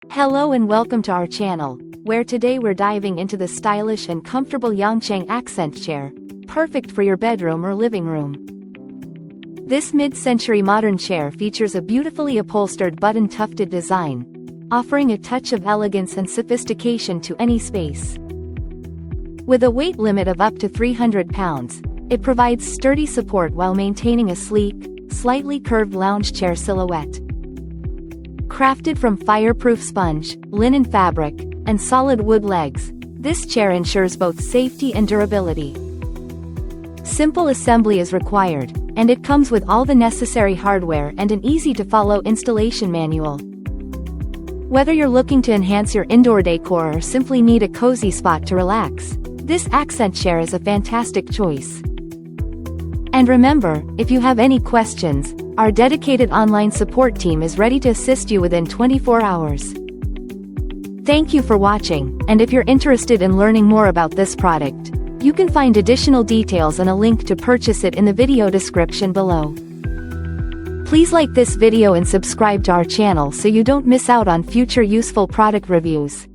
Hello and welcome to our channel, where today we're diving into the stylish and comfortable Yongqiang Accent Chair, perfect for your bedroom or living room. This mid-century modern chair features a beautifully upholstered button tufted design, offering a touch of elegance and sophistication to any space. With a weight limit of up to 300 pounds, it provides sturdy support while maintaining a sleek, slightly curved lounge chair silhouette. Crafted from fireproof sponge, linen fabric, and solid wood legs, this chair ensures both safety and durability. Simple assembly is required, and it comes with all the necessary hardware and an easy-to-follow installation manual. Whether you're looking to enhance your indoor decor or simply need a cozy spot to relax, this accent chair is a fantastic choice. And remember, if you have any questions, our dedicated online support team is ready to assist you within 24 hours. Thank you for watching, and if you're interested in learning more about this product, you can find additional details and a link to purchase it in the video description below. Please like this video and subscribe to our channel so you don't miss out on future useful product reviews.